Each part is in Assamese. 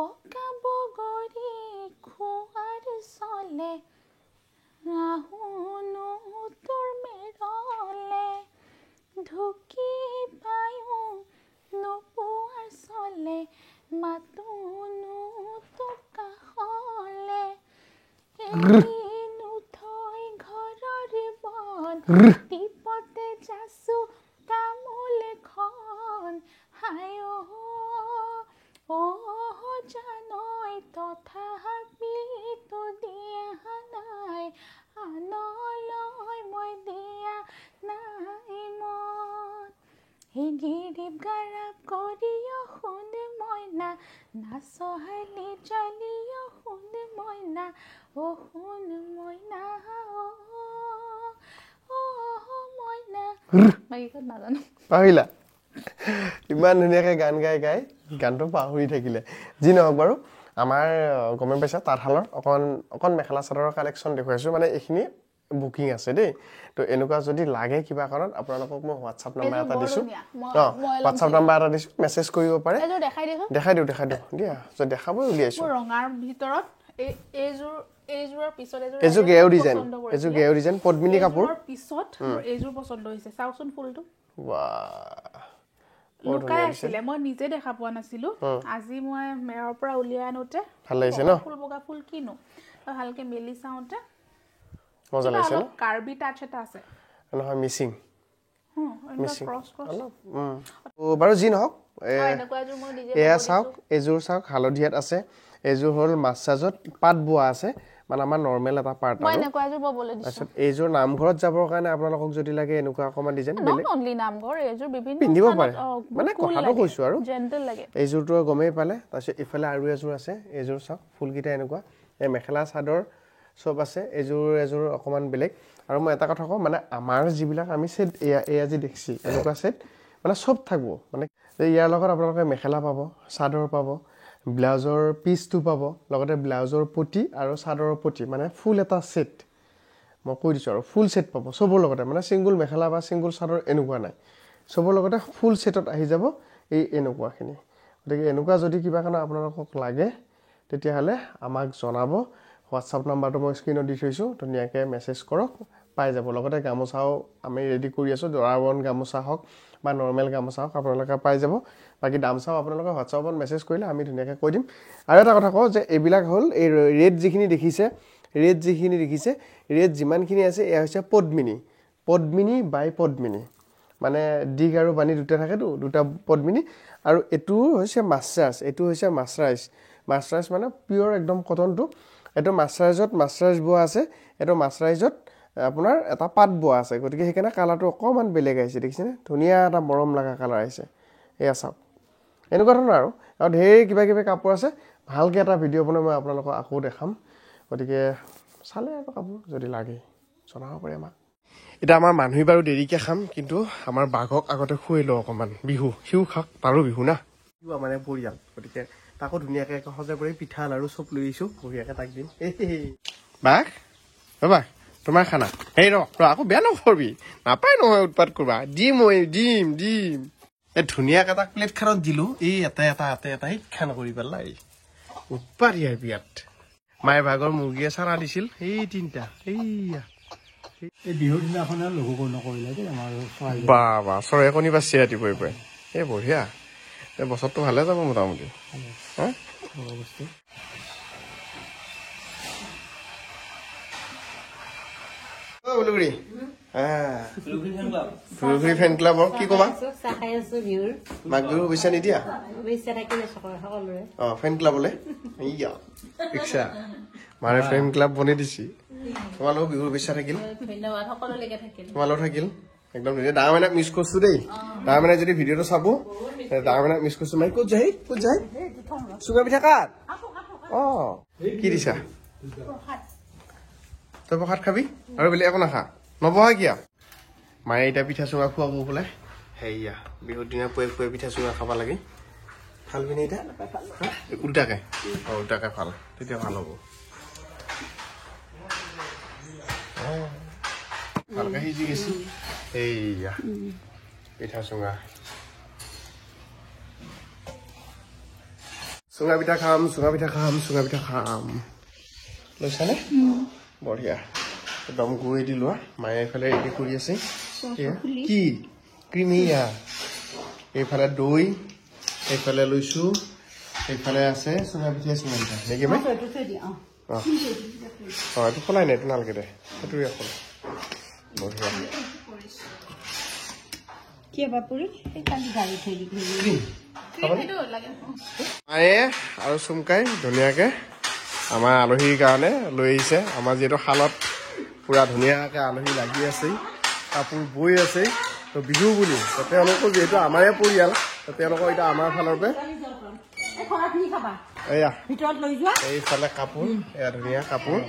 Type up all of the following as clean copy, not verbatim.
পকা বগৰী খোৱাৰ চলে আহুনো তোৰ মেৰলে ঢুকি পায়ো নোপোৱাৰ চলে মাতোনো তোৰ কাষলে এৰিনো থৈ ঘৰৰ বন টিপতে যাচো তামোল এখন হায় জানৈ তথাপিতো দিয়া নাই আনলৈ মই দিয়া নাই মন হে গিৰিব গাৰাব কৰিও শুন মইনা নাচহালি জালিও শুন মইনা শুন মইনা মইনা বাকীখন নাজানো পাহৰিলা ইমান ধুনীয়াকৈ গান গাই গাই গানটো পাহৰি থাকিলে যি নহওক বাৰু আমাৰ গমে পাইছা তাঁতশালৰ অকণ মেখেলা চাদৰৰ কালেকশ্যন দেখুৱাইছোঁ মানে এইখিনি বুকিং আছে দেই তো এনেকুৱা যদি লাগে কিবা কাৰণত আপোনালোকক মই হোৱাটছআপ নাম্বাৰ এটা দিছোঁ হোৱাটছআপ নাম্বাৰ এটা দিছোঁ মেছেজ কৰিব পাৰে দেখাই দিওঁ দিয়া যদি দেখাবই উলিয়াইছোঁ ৰঙাৰ ভিতৰত এইযোৰৰ পিছত এইযোৰ গেও ডিজাইন পদ্মিনী কাপোৰ পিছত এইযোৰ পছন্দ হৈছে চাওকচোন ফুলটো বাহ লুকাই আছিলে মই নিজে দেখা পোৱা নাছিলো আজি মই মেৰৰ পৰা উলিয়াই আনোতে ভাল লাগিছে ন ফুল বগা ফুল কিনো ভালকে মেলি চাওতে মজা লাগিছে ন কাৰ্বি টাচ এটা আছে নহয় মিচিং ক্ৰছ বাৰু যি নহওক এনেকুৱা এযোৰ মই নিজে এয়া চাওক এযোৰ চাওক হালধিয়াত আছে এযোৰ হ'ল মাছাজত পাত বোৱা আছে মানে আমাৰ নৰ্মেল এটা পাৰ্ট মই এনেকুৱা এযোৰ ববলৈ দিছো তাৰপিছত এইযোৰ নামঘৰত যাবৰ কাৰণে আপোনালোকক যদি লাগে এনেকুৱা অকণমান ডিজাইন বেলেগ অনলি নামঘৰ এইযোৰ বিভিন্ন পিন্ধিব পাৰে মানে কথাটো কৈছোঁ আৰু জেণ্টেল লাগে এইযোৰটো গমেই পালে তাৰপিছত ইফালে আৰু এযোৰ আছে এইযোৰ চাওক ফুলকেইটা এনেকুৱা এই মেখেলা চাদৰ চব আছে এযোৰ অকণমান বেলেগ আৰু মই এটা কথা কওঁ মানে আমাৰ যিবিলাক আমি ছেট এয়া যি দেখিছে এনেকুৱা ছেট মানে চব থাকিব মানে ইয়াৰ লগত আপোনালোকে মেখেলা পাব চাদৰ পাব ব্লাউজৰ পিচটো পাব লগতে ব্লাউজৰ পটি আৰু চাদৰৰ পটি মানে ফুল এটা ছেট মই কৈ দিছোঁ আৰু ফুল ছেট পাব চবৰ লগতে মানে ছিংগুল মেখেলা বা ছিংগুল চাদৰ এনেকুৱা নাই চবৰ লগতে ফুল ছেটত আহি যাব এই এনেকুৱাখিনি গতিকে এনেকুৱা যদি কিবা কাৰণে আপোনালোকক লাগে তেতিয়াহ'লে আমাক জনাব হোৱাটছআপ নাম্বাৰটো মই স্ক্ৰীনত দি থৈছোঁ ধুনীয়াকৈ মেছেজ কৰক পাই যাব লগতে গামোচাও আমি ৰেডি কৰি আছোঁ দৰা বৰণ গামোচা হওক বা নৰ্মেল গামোচা হওক আপোনালোকে পাই যাব বাকী দাম চাও আপোনালোকে হোৱাটছআপত মেছেজ কৰিলে আমি ধুনীয়াকৈ কৈ দিম আৰু এটা কথা কওঁ যে এইবিলাক হ'ল এই ৰেড যিখিনি দেখিছে ৰেড যিমানখিনি আছে এয়া হৈছে পদ্মিনী বাই পদ্মিনী মানে দিগ আৰু বাণী দুটা থাকেতো দুটা পদ্মিনী আৰু এইটো হৈছে মাছৰাইজ মানে পিয়ৰ একদম কটনটো এইটো মাছৰাইজ বোৱা আছে এইটো মাছৰাইজত আপোনাৰ এটা পাত বোৱা আছে গতিকে সেইকাৰণে কালাৰটো অকণমান বেলেগ আহিছে দেখিছেনে ধুনীয়া এটা মৰম লগা কালাৰ আহিছে এয়া চাওক এনেকুৱা ধৰণৰ আৰু ঢেৰ কিবা কাপোৰ আছে ভালকৈ এটা ভিডিঅ' বনাই মই আপোনালোকক আকৌ দেখাম গতিকে চালে আৰু কাপোৰ যদি লাগে জনাব পাৰে আমাক এতিয়া আমাৰ মানুহে বাৰু দেৰিকৈ খাম কিন্তু আমাৰ বাঘক আগতে খুৱাই লওঁ অকণমান বিহু সিও খাওক তাৰো বিহু না সিও মানে পৰিয়াল গতিকে তাকো ধুনীয়াকৈ সজাই পৰি পিঠা লাৰু চব লৈ আহিছোঁ বঢ়িয়াকৈ তাক দিম বাঘ বাবা তোমাৰ খানা এই ৰ আকৌ বেয়া নকৰবি নাপায় নহয় উৎপাত কৰবা দিম এই ধুনীয়াকৈ এটা প্লেট খানত দিলোঁ এই এটা শিক্ষা নকৰি পেলাই উৎপাত ইয়াৰ বিয়াত মায়ে ভাগৰ মুৰ্গীয়ে চাৰা দিছিল এই তিনিটা এইয়া এই বিহুৰ দিনাখনে লঘু নকৰিলে দেই আমাৰ বা চৰাই কণী বাচি ৰাতিপুৱাই পুৱাই এই বঢ়িয়া এই বছৰটো ভালে যাব মোটামুটি বস্তু ফেন ক্লাবৰ কি কবা মাঘ বিহু শুভেচ্ছা নিদিয়া ফেন ক্লাবলে মাৰে ফেন ক্লাব বনাই দিছি তোমালোকৰ বিহুৰ শুভেচ্ছা থাকিল তোমালোকৰ থাকিল একদম ধুনীয়া ডাঙৰ মাইনাক মিছ কৰিছো দেই ডাঙৰ মাইনাই যদি ভিডিঅ'টো চাব ডাঙৰ মাইনাক মিছ কৰিছো ক'ত যায় চুঙা পিঠা কাট কি দিছা তই প্ৰসাদ খাবি আৰু বেলেগ একো নাখা নবহা কিয় মায়ে এতিয়া পিঠা চুঙা খুৱাব বোলে সেয়া বিহুৰ দিনা পুৱাই পিঠা চুঙা খাব লাগে ভাল পিনে এতিয়া উল্টাকে ভাল তেতিয়া ভাল হ'ব ভালকে সিজি গৈছে এইয়া পিঠা চুঙা চ' চুঙা পিঠা খাম লৈছানে বঢ়িয়া একদম গুড়ি দি লোৱা মায়ে এইফালে ৰেডি কৰি আছে কি ক্ৰিমিয়া এইফালে দৈ এইফালে লৈছো এইফালে আছে চুঙা পিঠা নেকি মাই এইটো খোলাই নাই এইটো নালাগে দে সেইটোৱে খোল বঢ়িয়া মায়ে আৰু চুমকাই ধুনীয়াকে আমাৰ আলহীৰ কাৰণে লৈ আহিছে আমাৰ যিহেতু শালত পুৰা ধুনীয়াকে আলহী লাগি আছে কাপোৰ বৈ আছে তো বিহু বুলি তেওঁলোকৰ যিহেতু আমাৰে পৰিয়াল তেওঁলোকৰ এতিয়া আমাৰ ফালৰ পৰা এয়া এইফালে কাপোৰ এয়া ধুনীয়া কাপোৰ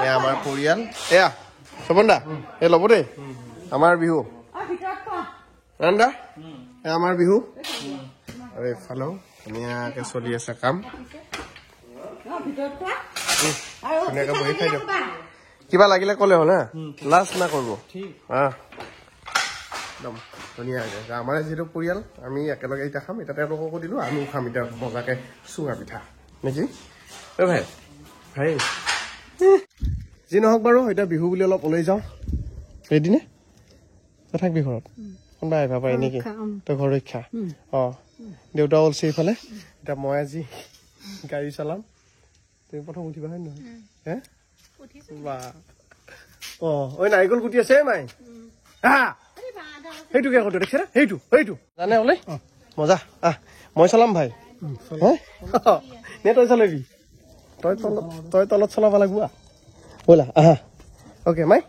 এয়া আমাৰ পৰিয়াল এয়া চবন দা এই ল'ব দেই আমাৰ বিহু দা এয়া আমাৰ বিহু আৰু এইফালেও ধুনীয়াকে চলি আছে কাম ধুনীয়াকে বহি খাই দিয়ক কিবা লাগিলে ক'লে হ'ল হা লাজ না কৰিব একদম ধুনীয়াকে আমাৰ যিহেতু পৰিয়াল আমি একেলগে এতিয়া খাম এতিয়া তেওঁলোককো দিলোঁ আমিও খাম এতিয়া মজাকে চুঙা পিঠা নেকি ভাই ভাই যি নহওক বাৰু এতিয়া বিহু বুলি অলপ ওলাই যাওঁ সেইদিনে তই থাকবি ঘৰত কোনোবা আহিব পাৰি নেকি তই ঘৰ ৰক্ষা দেউতা ওলছে এইফালে এতিয়া মই আজি গাড়ী চলাম তুমি প্ৰথম উঠিবা হয় নহয় হে বা ঐ নাৰিকল গুটি আছে মাই সেইটোকে আকৌ দেখিছে সেইটো জানে ওলাই মজা মই চলাম ভাই নে তই চলাবি তই তলত চলাব লাগিব ব'লা অ'কে মাই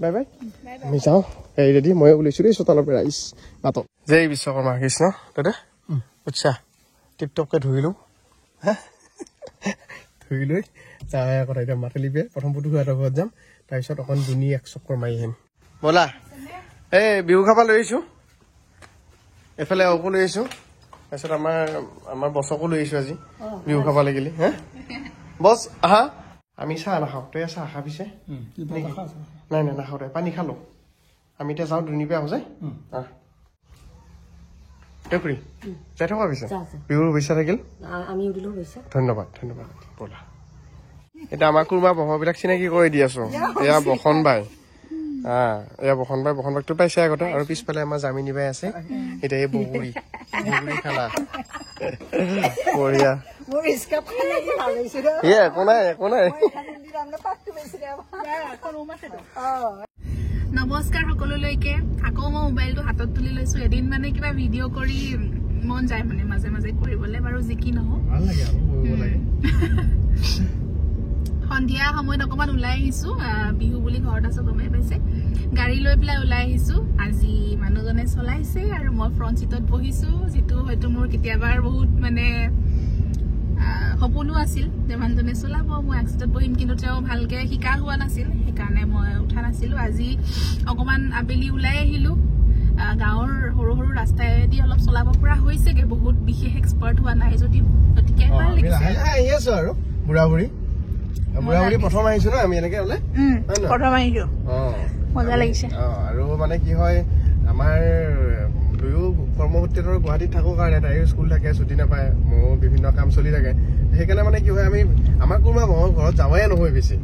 বাই বাই আমি যাওঁ গাড়ী ৰেডি মই ওলাইছো দেই চোতালৰ পৰা আহিছ বাটত জয় বিশ্বকৰ্মা কৃষ্ণ দাদা উৎসাহ টিপটপকে ধুইলোঁ ধুই লৈ যাওঁ আকৌ এতিয়া মাতিলিপে প্ৰথম পুতুক সিহঁতৰ ঘৰত যাম তাৰপিছত অকণ দুনি এক চক্কৰ মাৰি আহিম ব'লা এই বিহু খাব লৈ আহিছোঁ এইফালে অকো লৈ আহিছোঁ তাৰপিছত আমাৰ বছকো লৈ আহিছোঁ আজি বিহু খাব লাগিলে হে বছ আহা আমি চাহ নাখাওঁ তই চাহ খা পিছে নাই নাখাওঁ তই পানী খালোঁ আমি এতিয়া যাওঁ দুনি পে আহোঁ যায় খুৰী যাই থকা পিছে বিহুৰ শুভেচ্ছা থাকিল ধন্যবাদ ব'লা এতিয়া আমাৰ কোনোবা বহবিলাক চিনাকি কৰি দি আছো এয়া বসন বাই এয়া বসন বাইকটো পাইছে আগতে আৰু পিছফালে আমাৰ জামিনী বাই আছে এতিয়া এই বগুৰি খালা বঢ়িয়া একো নাই নমস্কাৰ সকলোলৈকে আকৌ মই মোবাইলটো হাতত তুলি লৈছো এদিন মানে কিবা ভিডিঅ' কৰি মন যায় মানে মাজে মাজে কৰিবলৈ বাৰু যি কি নহওক সন্ধিয়া সময়ত অকমান ওলাই আহিছো বিহু বুলি ঘৰত আছো গমাই পাইছে গাড়ী লৈ পেলাই ওলাই আহিছো আজি মানুহজনে চলাইছে আৰু মই ফ্ৰণ্ট সিটত বহিছো যেটো হয়তো মোৰ কেতিয়াবাৰ বহুত মানে সপোনো আছিল যে মানুহজনে চলাব মই এক সিটত বহিম কিন্তু তেওঁ ভালকে শিকা হোৱা নাছিল সেইকাৰণে মই উঠা নাছিলো আজি অকমান আবেলি ওলাই আহিলো গাঁৱৰ সৰু সৰু ৰাস্তায়েদি অলপ চলাব পৰা হৈছেগে বহুত বিশেষ এক্সপাৰ্ট হোৱা নাই যদিও গতিকে ভাল লাগিছে আৰু বুঢ়া বুঢ়ী প্ৰথম আহিছো ন আমি এনেকে হলে প্ৰথম আহিছো মজা লাগিছে আৰু মানে কি হয় আমাৰ দুয়ো কৰ্মসূত্ৰে গুৱাহাটীত থাকো কাৰণে তাইও স্কুল থাকে ছুটি নাপায় মোৰ বিভিন্ন কাম চলি থাকে সেইকাৰণে মানে কি হয় আমি আমাৰ কোনোবা মোৰ ঘৰত যাৱাই নহয় বেছি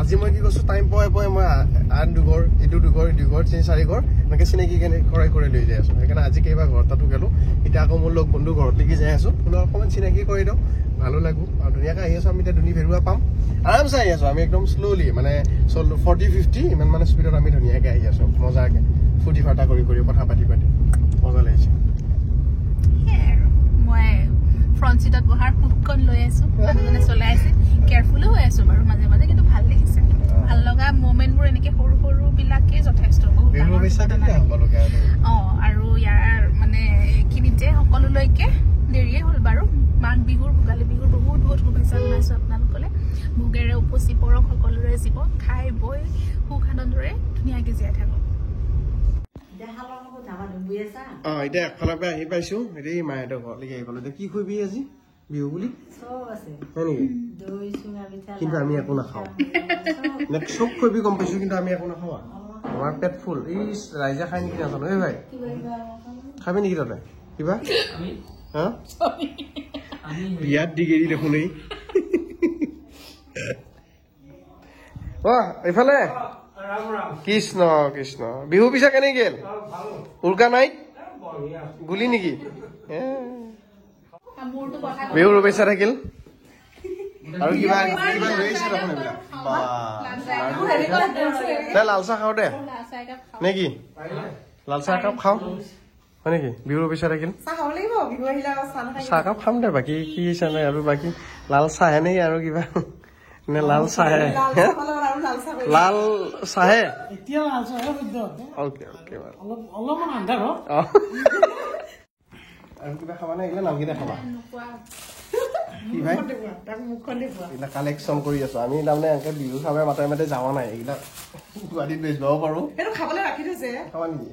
আজি মই কি কৈছো টাইম পোৱাই মই আন দুঘৰ ইটো দুঘৰ 3-4 ঘৰ এনেকে চিনাকি কৰি লৈ যাই আছো সেইকাৰণে আজি কেইবা ঘৰ তাতো গেলো এতিয়া আকৌ মোৰ লগ বন্ধু ঘৰত লাগি যাই আছো অকণমান চিনাকি কৰি দিওঁ ভালো লাগো আৰু ধুনীয়াকৈ আহি আছো আমি এতিয়া দুনি ভেৰুৱা পাম আৰামছে আহি আছো আমি একদম শ্ল'লি মানে 40-50 ইমান মানে স্পীডত আমি ধুনীয়াকৈ আহি আছো মজাকে ফূৰ্তি ফাৰ্তা কৰি কথা পাতি মজা লাগিছে মই ফ্ৰণ্ট সিটত বহাৰ সুখখন লৈ আছো মানুহজনে চলাই আছে কেয়াৰফুলো হৈ আছো বাৰু মাজে মাজে কিন্তু ভাল লাগিছে ভাল লগা মোমেণ্টবোৰ এনেকে সৰু সৰু বিলাকে যথেষ্ট বহুত আৰু ইয়াৰ মানে এইখিনিতে সকলোলৈকে দেৰিয়ে হ'ল বাৰু মাঘ বিহুৰ ভোগালী বিহুৰ বহুত বহুত শুভেচ্ছা জনাইছো আপোনালোকলে ভোগেৰে উপচি পৰক সকলোৰে জীৱন খাই বৈ সুখ আনন্দৰে ধুনীয়াকে জীয়াই থাকক এতিয়া একফালৰ পৰা আহি পাইছো হেৰি মাহঁতৰ ঘৰলৈকে আহি পালো এতিয়া কি খুৱাবি আজি বিহু বুলি কিন্তু আমি একো নাখাওঁ চব খুৱাবি গম পাইছো কিন্তু আমি একো নাখাওঁ আমাৰ পেট ফুল এই ৰাইজে খাই নেকি নাজানো এই ভাই খাবি নেকি ততে কিবা বিয়াত ডিগেৰি দেখোন এই এইফালে কৃষ্ণ কৃষ্ণ বিহু পিছা কেনে গেল উল্কা নাই গুলি নেকি বিহুৰ শুভেচ্ছা থাকিল আৰু কিবা কিবা লৈ আহিছে দেখোন এইবিলাক লাল চাহ খাওঁ দে নেকি লাল চাহ একাপ খাওঁ হয় নেকি বিহুৰ শুভেচ্ছা থাকিল চাহকাপ খাম দে বাকী কি চালে আৰু বাকী লাল চাহে নেকি আৰু কিবা নে লাল চাহে লাল চাহে আৰু কিবা খাবা নে এইগিলা নামকেইটা খাবা কি ভাই এইগিলা কালেকশ্যন কৰি আছো আমি তাৰমানে এনেকে বিহু খাবে মাতে মাতে যাৱা নাই এইগিলা গুৱাহাটীত বেচিব পাৰো খাবা নেকি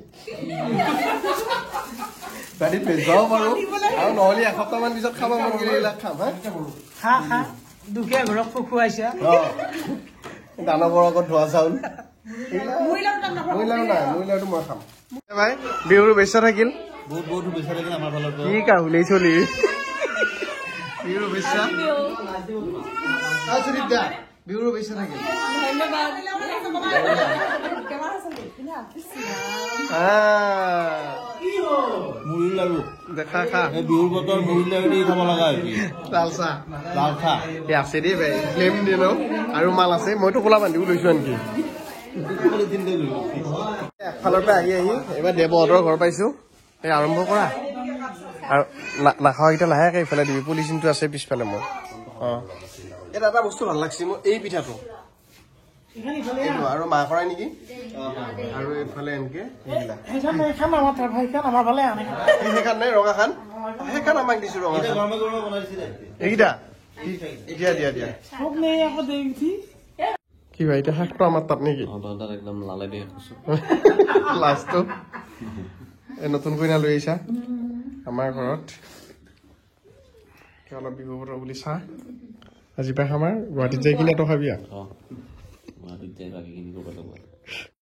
গুৱাহাটীত বেচিব পাৰো আৰু নহ'লে এসপ্তাহ মান পিছত খাব মন গ'লে এইবিলাক খাম হা দুখীয়া ঘৰক খুৱাইছে দানৱৰ আগত ধোৱা চাউল মহিলাও নাই মহিলাটো মই খাম ভাই বিহুৰ শুভেচ্ছা থাকিল বহুত বহুত শুভেচ্ছা থাকিল আমাৰ ফালৰ পৰা কি কাহুলি চলি বিহুৰ শুভেচ্ছা বিহুৰ শুভেচ্ছা থাকিল মুড়ি লাড়ু দেখা খা বিহুৰ বতৰ মুড়ি লাড়ু দি খাব লগা হৈছে লাল চাহ লাল চাহ এই আছে দেই ভাই ফ্লেম দিয়ে ন আৰু মাল আছে মইতো কোলা বান্ধিও লৈছো আনকি এফালৰ পৰা আহি এইবাৰ দেৱহঁতৰ ঘৰ পাইছো এই আৰম্ভ কৰা আৰু নাখাওকেইটা লাহেকে ইফালে দিবি পলিচিনটো আছে পিছফালে মোৰ এটা এটা বস্তু ভাল লাগছে মোৰ এই পিঠাটো আৰু মাহ কৰাই নেকি আৰু এইফালে এনেকে সেইখান নাই ৰঙা খান সেইখান আমাক দিছো ৰঙা এইকেইটা দিয়া দিয়া দিয়া কি ভাই এতিয়া শাকটো আমাৰ তাত নেকি একদম লালে দিয়ে লাষ্টটো এই নতুনকৈ না লৈ আহিছা আমাৰ ঘৰত অলপ বিহু বতৰ বুলি চাহ আজি পাই খাম আৰু গুৱাহাটীত যাই কিনে তো খাবি আৰু